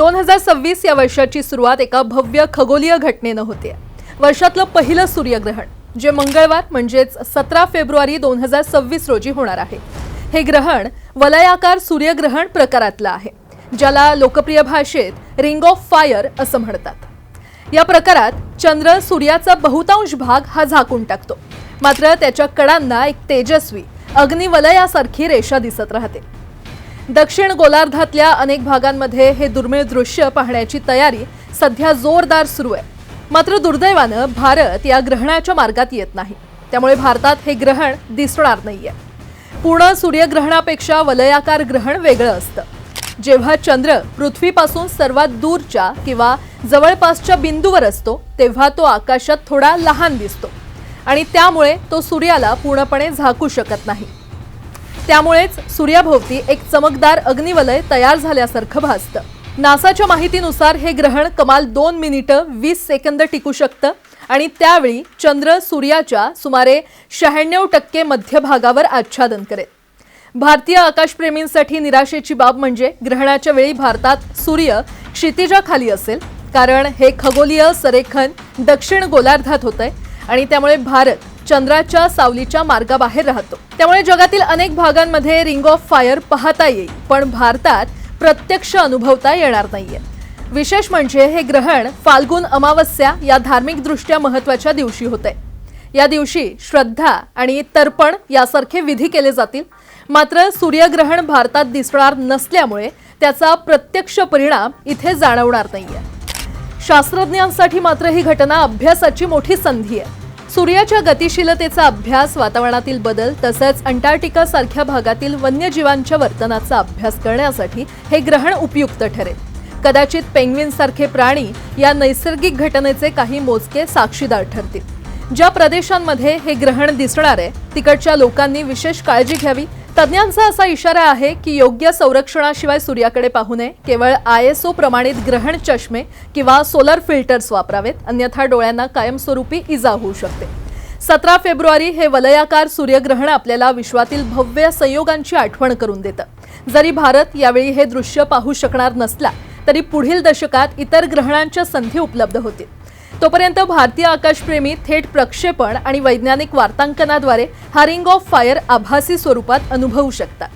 2026 या वर्षाची सुरुवात एका भव्य खगोलीय घटनेनं होते। वर्षातलं पहिलं सूर्यग्रहण जे मंगळवार म्हणजेच 17 फेब्रुवारी 2026 रोजी होणार आहे। हे ग्रहण वलयाकार सूर्यग्रहण प्रकारातलं आहे, ज्याला लोकप्रिय भाषेत रिंग ऑफ फायर असं म्हणतात। या प्रकारात चंद्र सूर्याचा बहुतांश भाग हा झाकून टाकतो, मात्र त्याच्या कडांना एक तेजस्वी अग्निवलयासारखी रेषा दिसत राहते। दक्षिण गोलार्धातल्या अनेक भागांमध्ये हे दुर्मिळ दृश्य पाहण्याची तयारी सध्या जोरदार सुरू आहे। मात्र दुर्दैवानं भारत या ग्रहणाच्या मार्गात येत नाही, त्यामुळे भारतात हे ग्रहण दिसणार नाहीये। पूर्ण सूर्यग्रहणापेक्षा वलयाकार ग्रहण वेगळं असतं। जेव्हा चंद्र पृथ्वीपासून सर्वात दूरच्या किंवा जवळपासच्या बिंदूवर असतो तेव्हा तो आकाशात थोडा लहान दिसतो आणि त्यामुळे तो सूर्याला पूर्णपणे झाकू शकत नाही। त्यामुळेच सूर्याभोवती एक चमकदार अग्निवलय तयार झाल्यासारखं भासतं। नासाच्या माहितीनुसार हे ग्रहण कमाल 2 मिनिटं 20 सेकंद टिकू शकतं आणि त्यावेळी चंद्र सूर्याच्या सुमारे 96% मध्यभागावर आच्छादन करेल। भारतीय आकाशप्रेमींसाठी निराशेची बाब म्हणजे ग्रहणाच्या वेळी भारतात सूर्य क्षितिजाखाली असेल, कारण हे खगोलीय संरेखन दक्षिण गोलार्धात होतंय आणि त्यामुळे भारत चंद्राच्या सावलीच्या मार्गाबाहेर राहतो। त्यामुळे जगातील अनेक भागांमध्ये रिंग ऑफ फायर पाहता येईल, पण भारतात प्रत्यक्ष अनुभवता येणार नाहीये। विशेष म्हणजे हे ग्रहण फाल्गुन अमावस्या या धार्मिक दृष्ट्या महत्त्वाच्या दिवशी होते। या दिवशी श्रद्धा आणि तर्पण यासारखे विधी केले जातील, मात्र सूर्यग्रहण भारतात दिसणार नसल्यामुळे त्याचा प्रत्यक्ष परिणाम इथे जाणवणार नाहीये। शास्त्रज्ञांसाठी मात्र ही घटना अभ्यासाची मोठी संधी आहे। सूर्याच्या गतिशीलतेचा अभ्यास, वातावरणातील बदल तसेच अंटार्क्टिका सारख्या भागातील वन्यजीवांच्या वर्तनाचा अभ्यास करण्यासाठी हे ग्रहण उपयुक्त ठरेल। कदाचित पेंग्विनसारखे प्राणी या नैसर्गिक घटनेचे काही मोजके साक्षीदार ठरतील। ज्या प्रदेशांमध्ये हे ग्रहण दिसणार आहे तिकडच्या लोकांनी विशेष काळजी घ्यावी। तज्ञांचा असा इशारा आहे की योग्य संरक्षणाशिवाय सूर्याकडे पाहू नये। केवळ ISO प्रमाणित ग्रहण चष्मे किंवा सोलर फिल्टर्स वापरावेत, अन्यथा डोळ्यांना कायमस्वरूपी इजा होऊ शकते। 17 फेब्रुवारी हे वलयाकार सूर्यग्रहण आपल्याला विश्वातील भव्य संयोगांची आठवण करून देतं। जरी भारत यावेळी हे दृश्य पाहू शकणार नसला तरी पुढील दशकात इतर ग्रहणांच्या संधी उपलब्ध होतील। तोपर्यंत भारतीय आकाशप्रेमी थेट प्रक्षेपण आणि वैज्ञानिक वार्तांकनाद्वारे हा रिंग ऑफ फायर आभासी स्वरूपात अनुभवू शकतात।